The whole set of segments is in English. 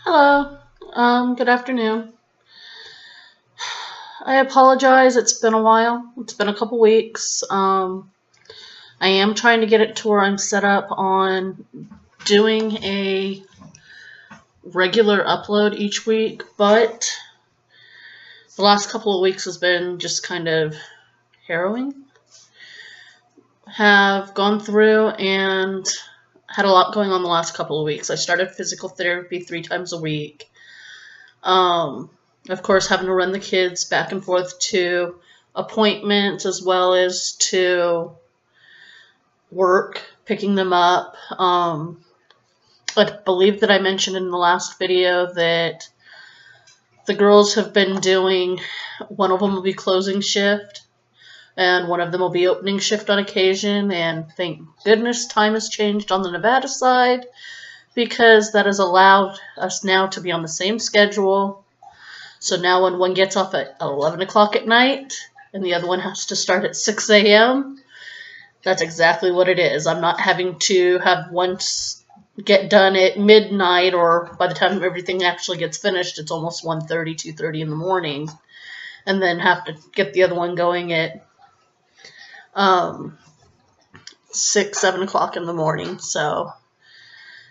Hello. Good afternoon. I apologize. It's been a while. It's been a couple weeks. I am trying to get it to where I'm set up on doing a regular upload each week, but the last couple of weeks has been just kind of harrowing. Have gone through and had a lot going on the last couple of weeks. I started physical therapy 3 times a week. Of course, having to run the kids back and forth to appointments as well as to work, picking them up. I believe that I mentioned in the last video that the girls have been doing, one of them will be closing shift, and one of them will be opening shift on occasion, and thank goodness time has changed on the Nevada side, because that has allowed us now to be on the same schedule. So now when one gets off at 11 o'clock at night and the other one has to start at 6 a.m., that's exactly what it is. I'm not having to have one get done at midnight, or by the time everything actually gets finished, it's almost 1:30, 2:30 in the morning, and then have to get the other one going at 6, 7 o'clock in the morning. So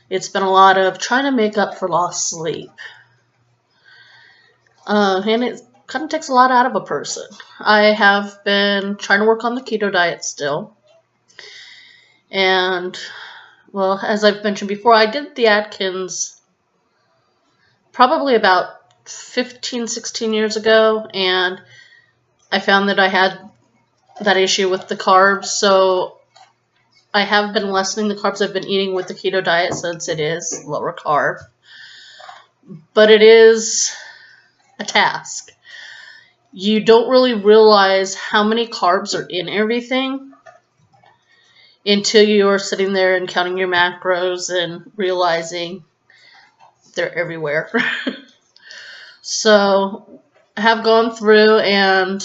it's been a lot of trying to make up for lost sleep. And it kind of takes a lot out of a person. I have been trying to work on the keto diet still. And, well, as I've mentioned before, I did the Atkins probably about 15, 16 years ago, and I found that I had that issue with the carbs, so I have been lessening the carbs I've been eating with the keto diet since it is lower carb. But it is a task. You don't really realize how many carbs are in everything until you're sitting there and counting your macros and realizing they're everywhere. So I have gone through and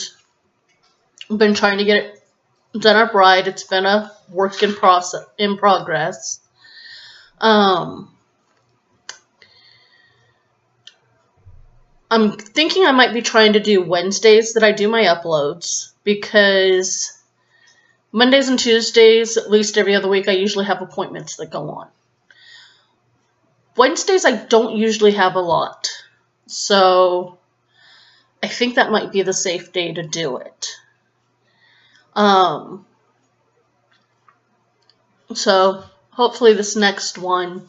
been trying to get it done up right. It's been a work in progress. I'm thinking I might be trying to do Wednesdays that I do my uploads, because Mondays and Tuesdays, at least every other week, I usually have appointments that go on. Wednesdays, I don't usually have a lot, so I think that might be the safe day to do it. So hopefully this next one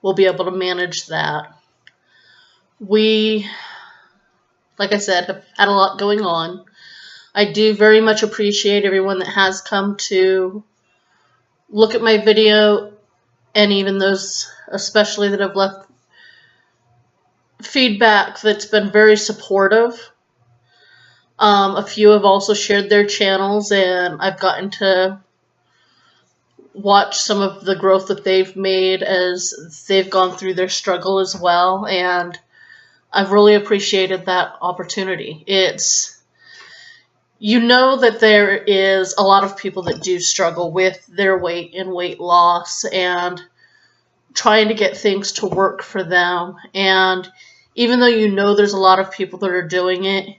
we'll be able to manage that. We, like I said, have had a lot going on. I do very much appreciate everyone that has come to look at my video, and even those especially that have left feedback that's been very supportive. A few have also shared their channels, and I've gotten to watch some of the growth that they've made as they've gone through their struggle as well, and I've really appreciated that opportunity. You know that there is a lot of people that do struggle with their weight and weight loss and trying to get things to work for them. And even though you know there's a lot of people that are doing it,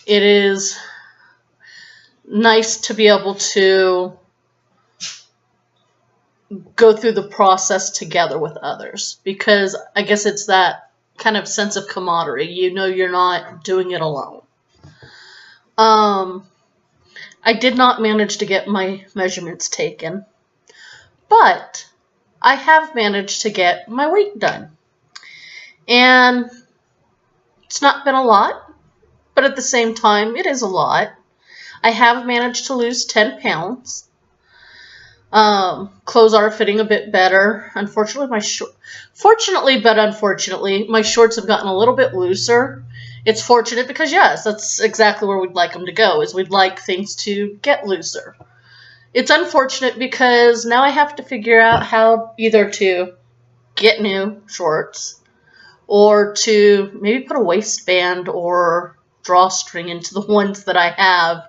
it is nice to be able to go through the process together with others, because I guess it's that kind of sense of camaraderie. You know you're not doing it alone. I did not manage to get my measurements taken, but I have managed to get my weight done. And it's not been a lot, but at the same time, it is a lot. I have managed to lose 10 pounds. Clothes are fitting a bit better. Fortunately, but unfortunately, my shorts have gotten a little bit looser. It's fortunate because, yes, that's exactly where we'd like them to go, is we'd like things to get looser. It's unfortunate because now I have to figure out how either to get new shorts or to maybe put a waistband or drawstring into the ones that I have,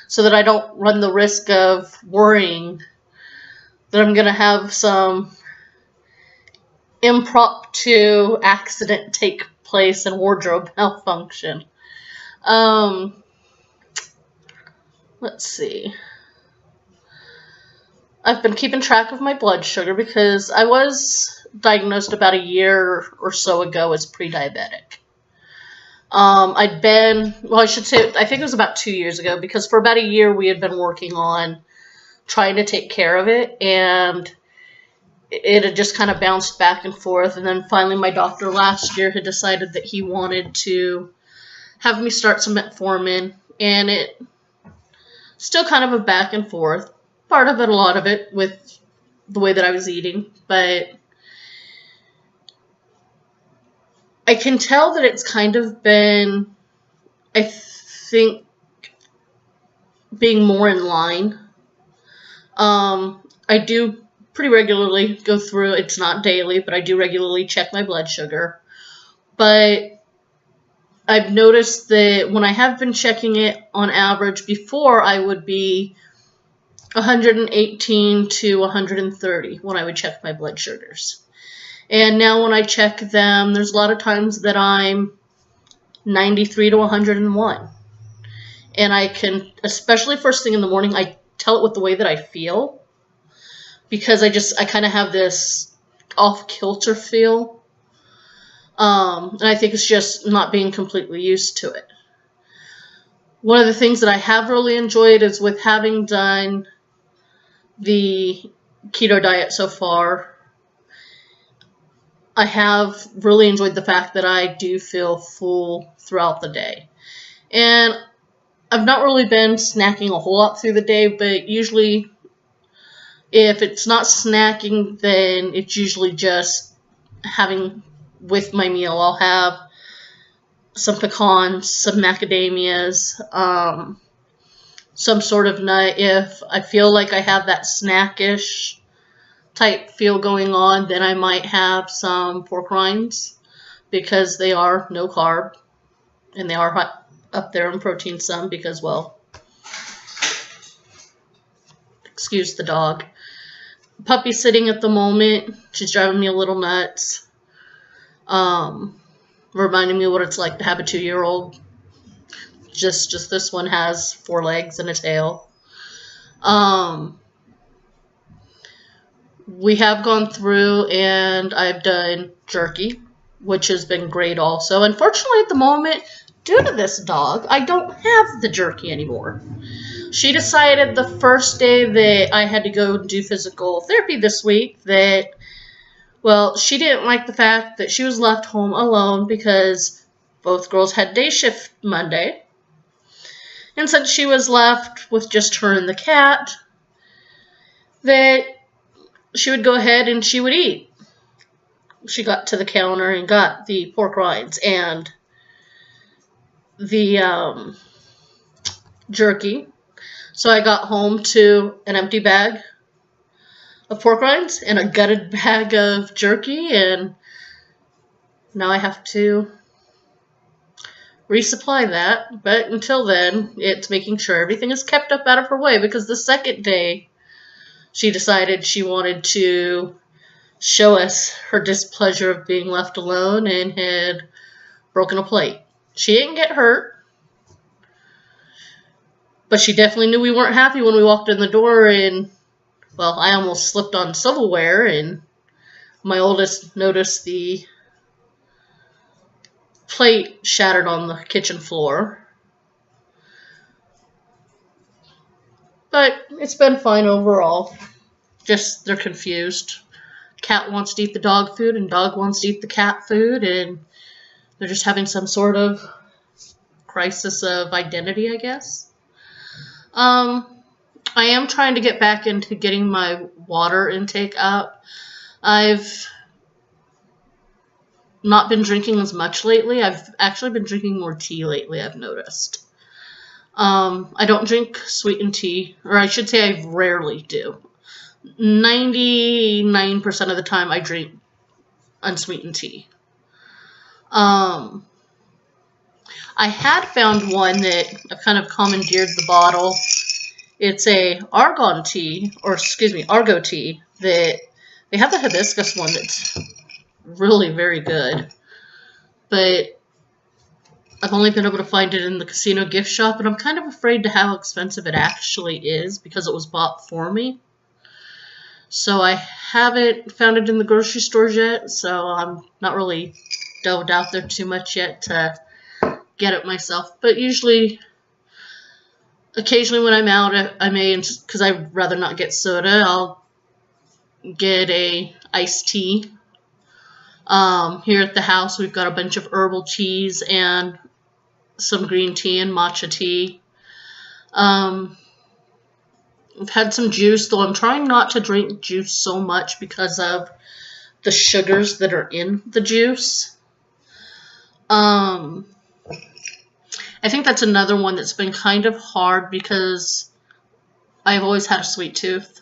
so that I don't run the risk of worrying that I'm going to have some impromptu accident take place and wardrobe malfunction. Let's see. I've been keeping track of my blood sugar because I was diagnosed about a year or so ago as pre-diabetic. I should say, I think it was about 2 years ago, because for about a year we had been working on trying to take care of it, and it had just kind of bounced back and forth, and then finally my doctor last year had decided that he wanted to have me start some metformin, and it still kind of a back and forth, part of it, a lot of it, with the way that I was eating, but I can tell that it's kind of been, I think, being more in line. I do pretty regularly go through, it's not daily, but I do regularly check my blood sugar. But I've noticed that when I have been checking it on average, before I would be 118 to 130 when I would check my blood sugars. And now when I check them, there's a lot of times that I'm 93 to 101. And I can, especially first thing in the morning, I tell it with the way that I feel. Because I kind of have this off-kilter feel. And I think it's just not being completely used to it. One of the things that I have really enjoyed is with having done the keto diet so far, I have really enjoyed the fact that I do feel full throughout the day. And I've not really been snacking a whole lot through the day, but usually if it's not snacking, then it's usually just having with my meal. I'll have some pecans, some macadamias, some sort of nut. If I feel like I have that snackish type feel going on, then I might have some pork rinds because they are no carb and they are up there in protein some because, well, excuse the dog. Puppy's sitting at the moment. She's driving me a little nuts. Reminding me what it's like to have a 2-year-old. Just this one has 4 legs and a tail. We have gone through and I've done jerky, which has been great also. Unfortunately, at the moment, due to this dog, I don't have the jerky anymore. She decided the first day that I had to go do physical therapy this week that, well, she didn't like the fact that she was left home alone because both girls had day shift Monday. And since she was left with just her and the cat, that she would go ahead and she would eat. She got to the counter and got the pork rinds and the jerky. So I got home to an empty bag of pork rinds and a gutted bag of jerky, and now I have to resupply that. But until then, it's making sure everything is kept up out of her way, because the second day she decided she wanted to show us her displeasure of being left alone and had broken a plate. She didn't get hurt, but she definitely knew we weren't happy when we walked in the door, and, well, I almost slipped on silverware, and my oldest noticed the plate shattered on the kitchen floor. But it's been fine overall. Just, they're confused. Cat wants to eat the dog food, and dog wants to eat the cat food, and they're just having some sort of crisis of identity, I guess. I am trying to get back into getting my water intake up. I've not been drinking as much lately. I've actually been drinking more tea lately, I've noticed. I don't drink sweetened tea, or I should say I rarely do. 99% of the time I drink unsweetened tea. I had found one that I've kind of commandeered the bottle. It's a argo tea, that they have the hibiscus one that's really very good. But I've only been able to find it in the casino gift shop, and I'm kind of afraid to how expensive it actually is because it was bought for me. So I haven't found it in the grocery stores yet, so I'm not really delved out there too much yet to get it myself. But usually, occasionally when I'm out, I may, because I'd rather not get soda, I'll get a iced tea. Here at the house, we've got a bunch of herbal teas and some green tea and matcha tea. I've had some juice, though I'm trying not to drink juice so much because of the sugars that are in the juice. I think that's another one that's been kind of hard because I've always had a sweet tooth.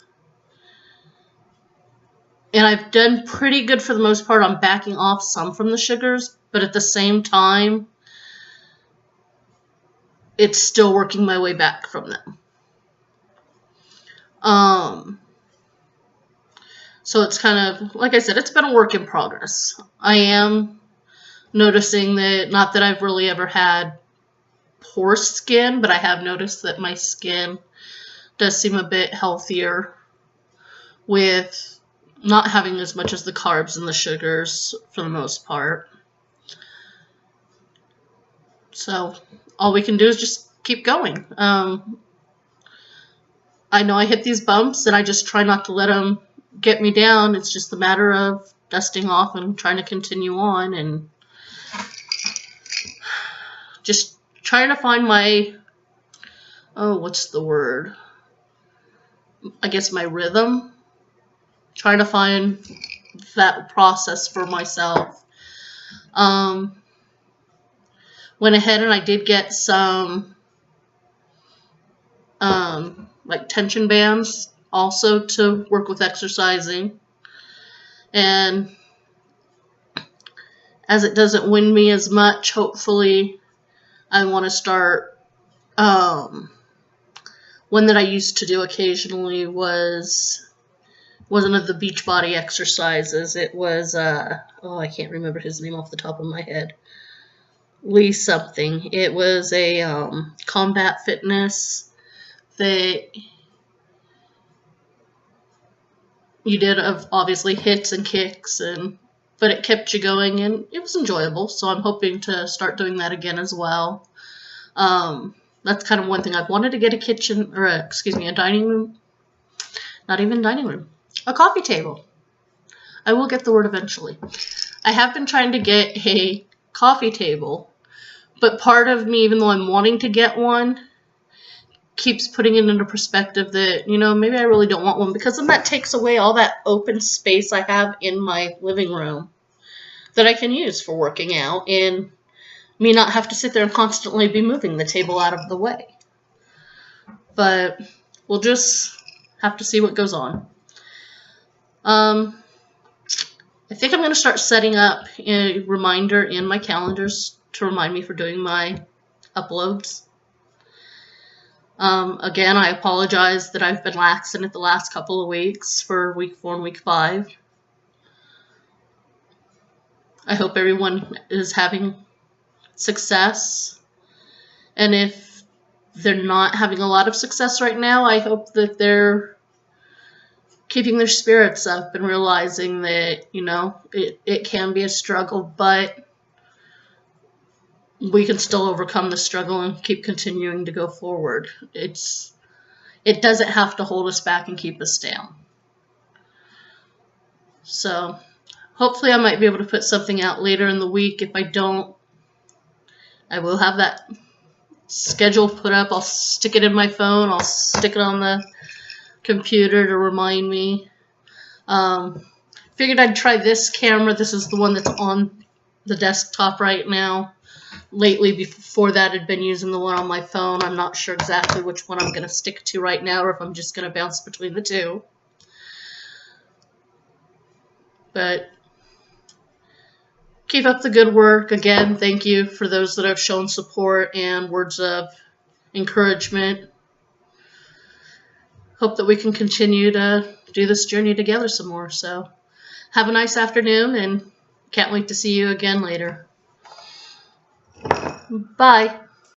And I've done pretty good for the most part on backing off some from the sugars, but at the same time, it's still working my way back from them. So it's kind of, like I said, it's been a work in progress. I am noticing that, not that I've really ever had poor skin, but I have noticed that my skin does seem a bit healthier with not having as much as the carbs and the sugars for the most part. So all we can do is just keep going. I know I hit these bumps, and I just try not to let them get me down. It's just a matter of dusting off and trying to continue on and just trying to find my, what's the word? I guess my rhythm. Trying to find that process for myself. Went ahead and I did get some like tension bands also to work with exercising. And as it doesn't win me as much, hopefully I want to start, one that I used to do occasionally wasn't of the Beachbody exercises. It was, I can't remember his name off the top of my head. Lee something. It was a combat fitness that you did of obviously hits and kicks, but it kept you going and it was enjoyable. So I'm hoping to start doing that again as well. That's kind of one thing I've wanted to get a kitchen, or a dining room. Not even dining room. A coffee table. I will get the word eventually. I have been trying to get a coffee table, but part of me, even though I'm wanting to get one, keeps putting it into perspective that, maybe I really don't want one, because then that takes away all that open space I have in my living room that I can use for working out, and me not have to sit there and constantly be moving the table out of the way. But we'll just have to see what goes on. I think I'm going to start setting up a reminder in my calendars to remind me for doing my uploads. Again, I apologize that I've been lax in it the last couple of weeks for week 4 and week 5. I hope everyone is having success. And if they're not having a lot of success right now, I hope that they're keeping their spirits up and realizing that, it can be a struggle, but we can still overcome the struggle and keep continuing to go forward. It doesn't have to hold us back and keep us down. So hopefully I might be able to put something out later in the week. If I don't, I will have that schedule put up. I'll stick it in my phone. I'll stick it on the computer to remind me. Figured I'd try this camera. This is the one that's on the desktop right now. Lately, before that, I'd been using the one on my phone. I'm not sure exactly which one I'm going to stick to right now, or if I'm just going to bounce between the two. But keep up the good work. Again, thank you for those that have shown support and words of encouragement. Hope that we can continue to do this journey together some more. So have a nice afternoon, and Can't wait to see you again later. Bye.